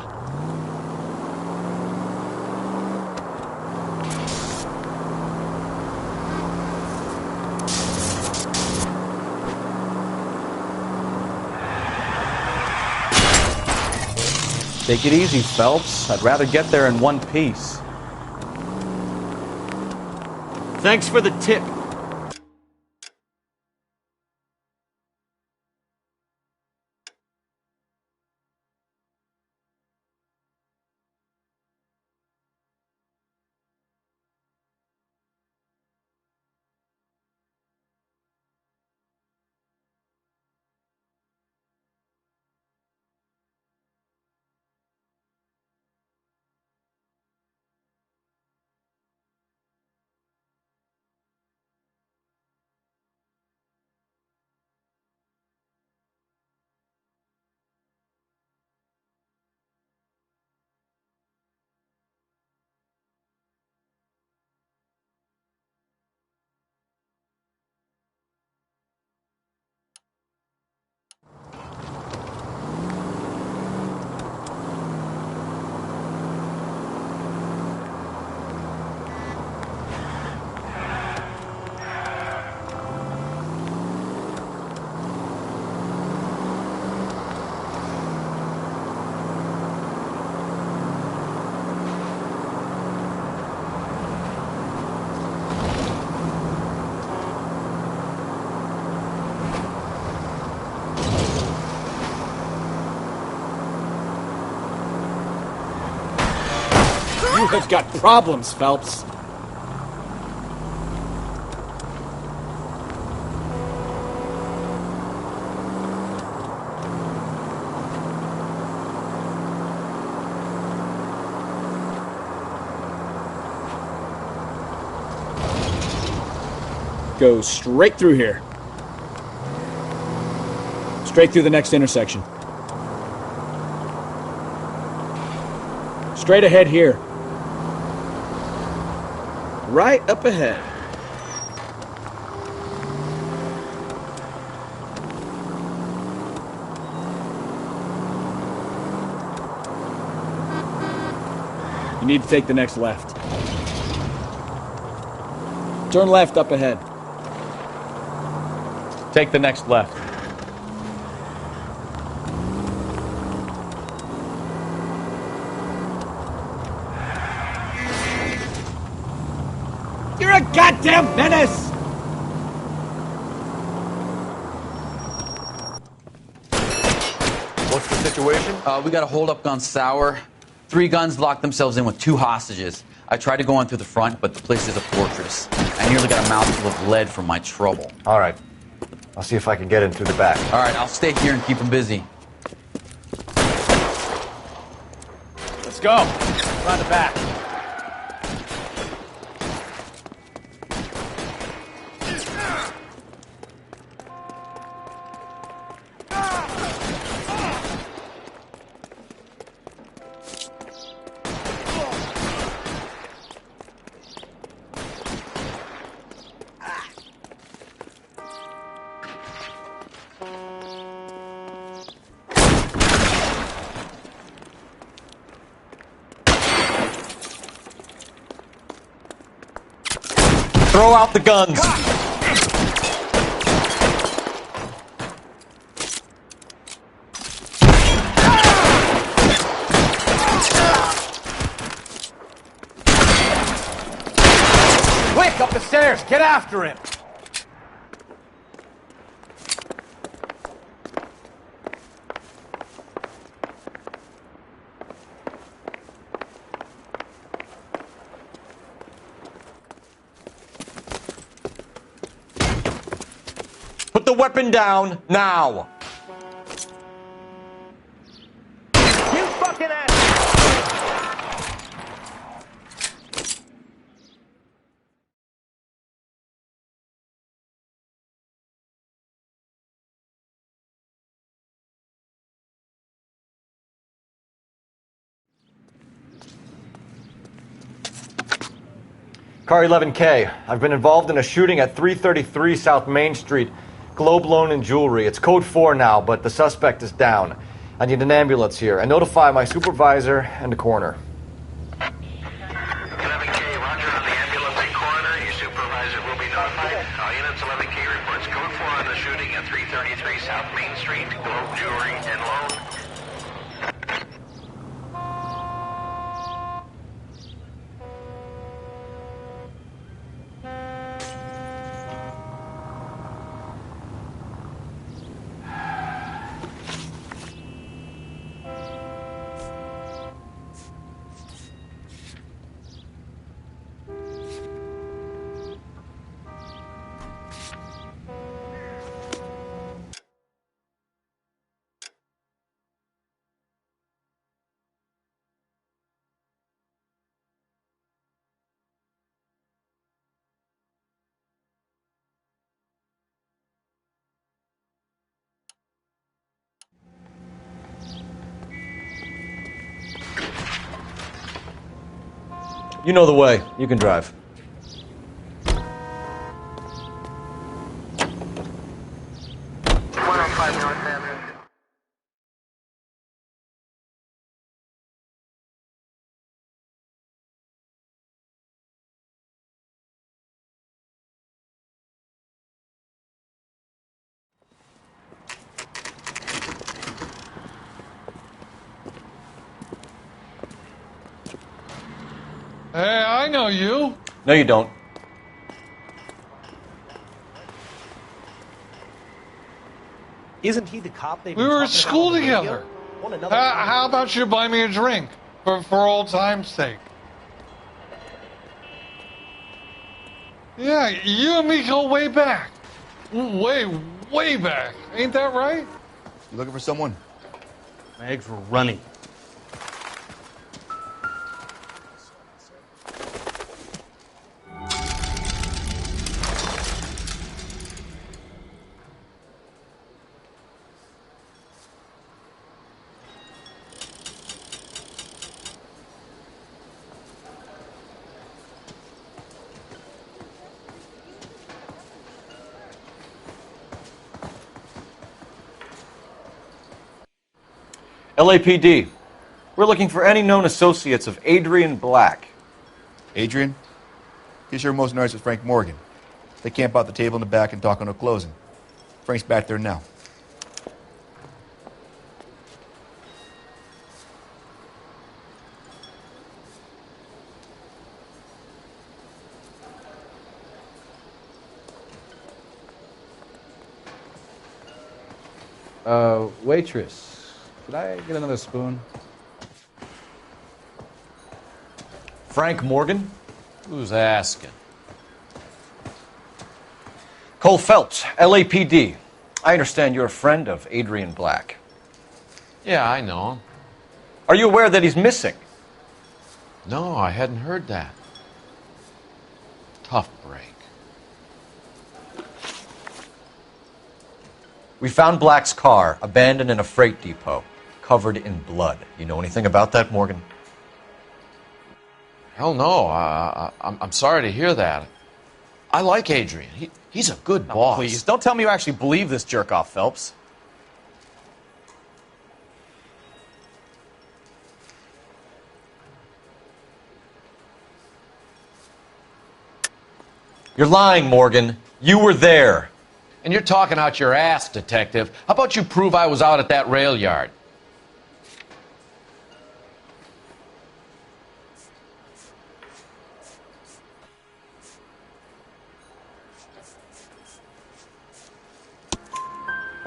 Take it easy, Phelps. I'd rather get there in one piece. Thanks for the tip. You have got problems, Phelps. Go straight through here. Straight through the next intersection. Straight ahead here. Right up ahead. You need to take the next left. Turn left up ahead. Take the next left. You're a goddamn menace! What's the situation? We got a hold-up gone sour. 3 guns locked themselves in with 2 hostages. I tried to go on through the front, but the place is a fortress. I nearly got a mouthful of lead from my trouble. All right. I'll see if I can get in through the back. All right, I'll stay here and keep them busy. Let's go. Around the back. Throw out the guns. Quick, up the stairs. Get after him. Put the weapon down now. You fucking ass! Car 11K. I've been involved in a shooting at 333 South Main Street. Globe Loan and Jewelry. It's code 4 now, but the suspect is down. I need an ambulance here. And notify my supervisor and the coroner. 11K, roger on the ambulance and coroner. Your supervisor will be notified. All units, 11K reports code 4 on the shooting at 333 South Main Street. Globe Jewelry and Loan. You know the way. You can drive. Hey, I know you. No, you don't. Isn't he the cop they've We been were at talking about school on the radio? together. Want another How about you buy me a drink for old time's sake? Yeah, you and me go way back. Way back. Ain't that right? You looking for someone? My eggs were running. LAPD. We're looking for any known associates of Adrian Black. Adrian? He's here most nights with Frank Morgan. They camp out the table in the back and talk on a closing. Frank's back there now. Waitress, could I get another spoon? Frank Morgan? Who's asking? Cole Phelps, LAPD. I understand you're a friend of Adrian Black. Yeah, I know him. Are you aware that he's missing? No, I hadn't heard that. Tough break. We found Black's car abandoned in a freight depot, covered in blood. You know anything about that, Morgan? Hell no. I'm sorry to hear that. I like Adrian. He's a good boss. Please, don't tell me you actually believe this jerk-off, Phelps. You're lying, Morgan. You were there. And you're talking out your ass, detective. How about you prove I was out at that rail yard?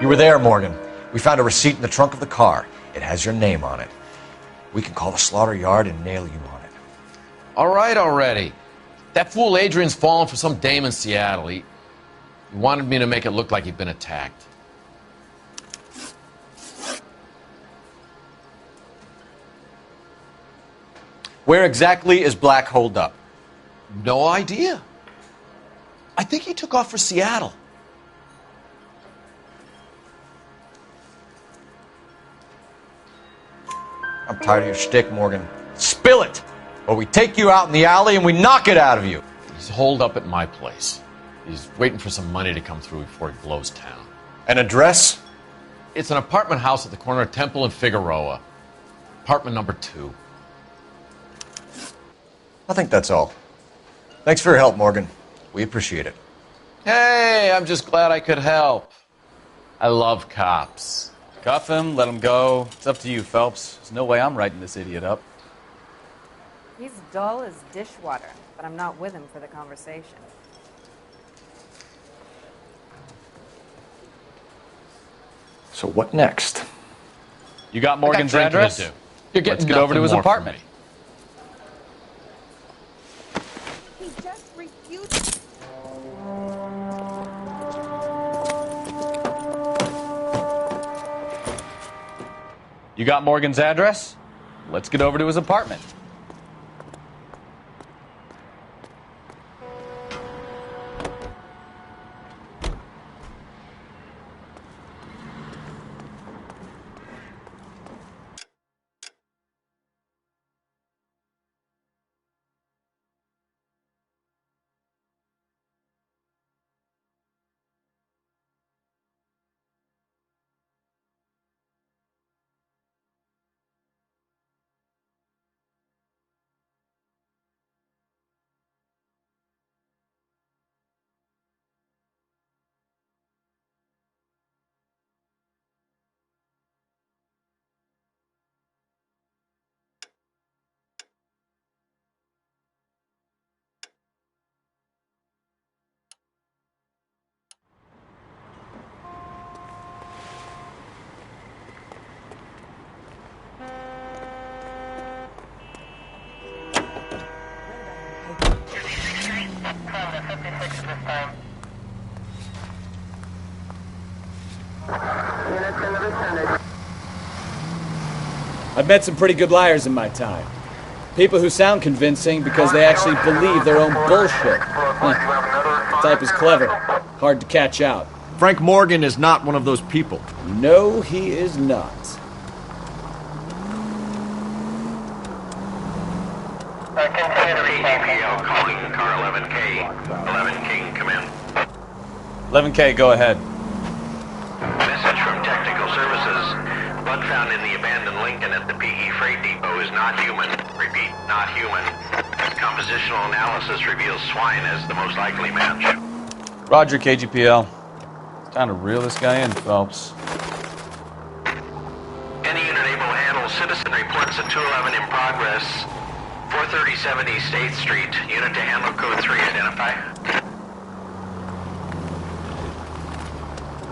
You were there, Morgan. We found a receipt in the trunk of the car. It has your name on it. We can call the slaughter yard and nail you on it. All right already. That fool Adrian's fallen for some dame in Seattle. He wanted me to make it look like he'd been attacked. Where exactly is Black holed up? No idea. I think he took off for Seattle. I'm tired of your shtick, Morgan. Spill it! Or we take you out in the alley and we knock it out of you. He's holed up at my place. He's waiting for some money to come through before he blows town. An address? It's an apartment house at the corner of Temple and Figueroa. Apartment number 2. I think that's all. Thanks for your help, Morgan. We appreciate it. Hey, I'm just glad I could help. I love cops. Cuff him, let him go. It's up to you, Phelps. There's no way I'm writing this idiot up. He's dull as dishwater, but I'm not with him for the conversation. So what next? You got Morgan's address? You're getting Let's get over to his apartment. He just refused. You got Morgan's address? Let's get over to his apartment. I've met some pretty good liars in my time. People who sound convincing because they actually believe their own bullshit. The type is clever, hard to catch out. Frank Morgan is not one of those people. No, he is not. KGPL calling car 11K. 11K, come in. 11K, go ahead. Message from Technical Services. Blood found in the abandoned Lincoln at the PE Freight Depot is not human. Repeat, not human. Compositional analysis reveals swine as the most likely match. Roger, KGPL. It's time to reel this guy in, Phelps. Any unit able to handle citizen reports at 211 in progress. 437 East 8th Street. Unit to handle code 3, identify.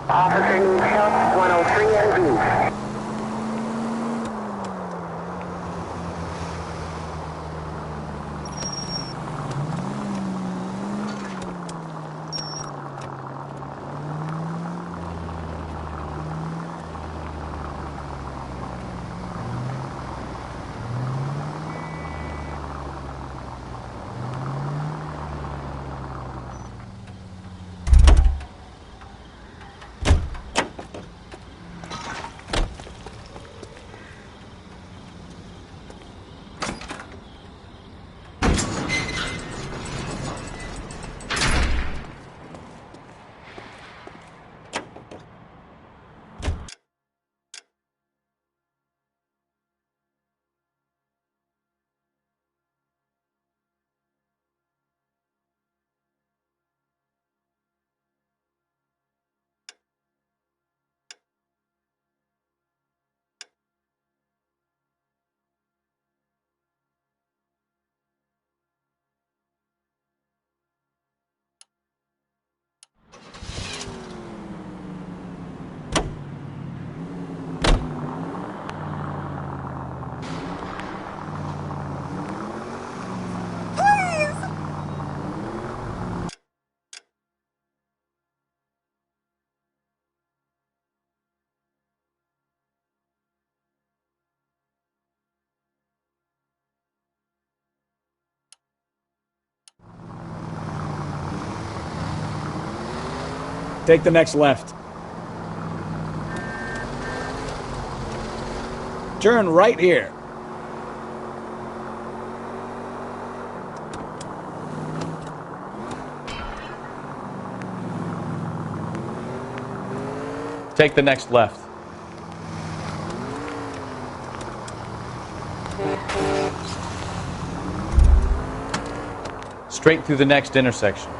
Officer needs help, 103 and B. Take the next left. Turn right here. Take the next left. Straight through the next intersection.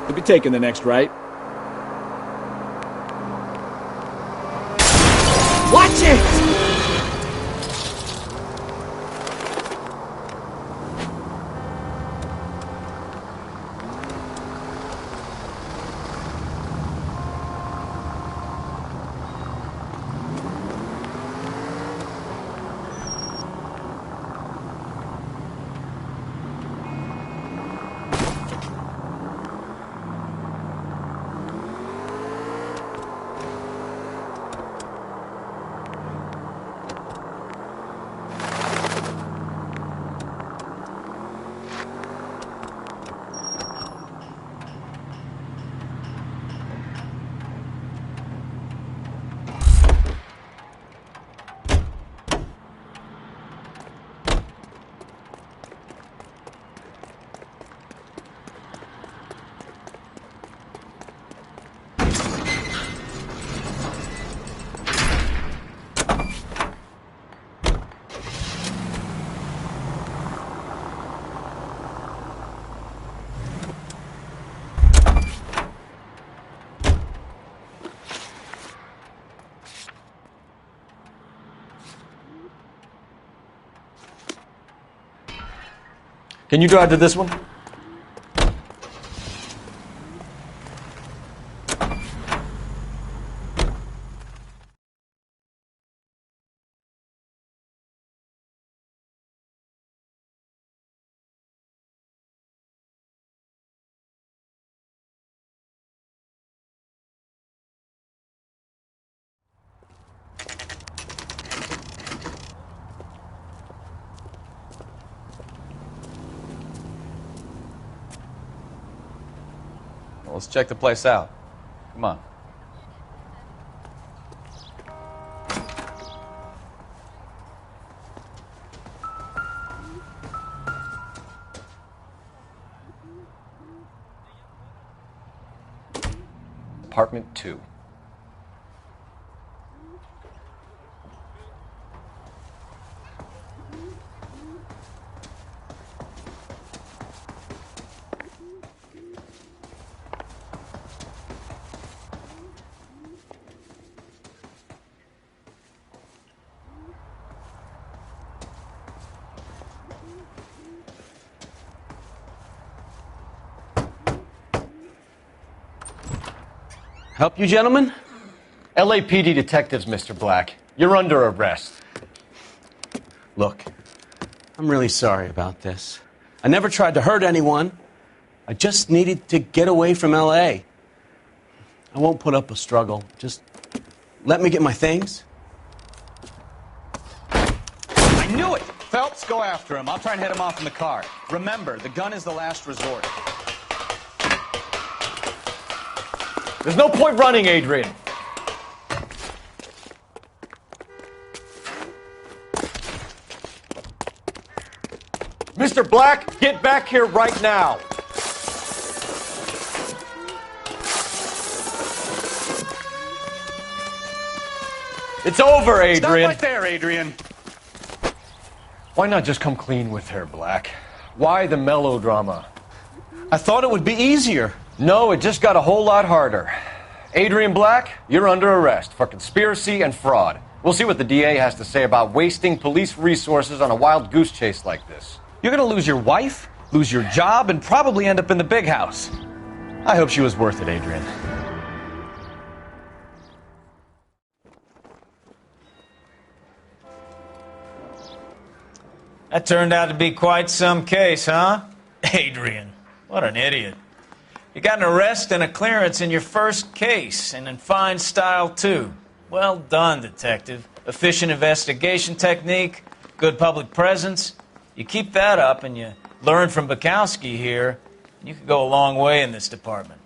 You'll be taking the next right. Watch it! Can you drive to this one? Well, let's check the place out. Come on. Apartment 2. Help you, gentlemen? LAPD detectives, Mr. Black. You're under arrest. Look, I'm really sorry about this. I never tried to hurt anyone. I just needed to get away from L.A. I won't put up a struggle. Just let me get my things. I knew it! Phelps, go after him. I'll try and head him off in the car. Remember, the gun is the last resort. There's no point running, Adrian. Mr. Black, get back here right now. It's over, Adrian. Stop right there, Adrian. Why not just come clean with her, Black? Why the melodrama? I thought it would be easier. No, it just got a whole lot harder. Adrian Black, you're under arrest for conspiracy and fraud. We'll see what the DA has to say about wasting police resources on a wild goose chase like this. You're gonna lose your wife, lose your job, and probably end up in the big house. I hope she was worth it, Adrian. That turned out to be quite some case, huh? Adrian, what an idiot. You got an arrest and a clearance in your first case, and in fine style, too. Well done, detective. Efficient investigation technique, good public presence. You keep that up and you learn from Bukowski here, you could go a long way in this department.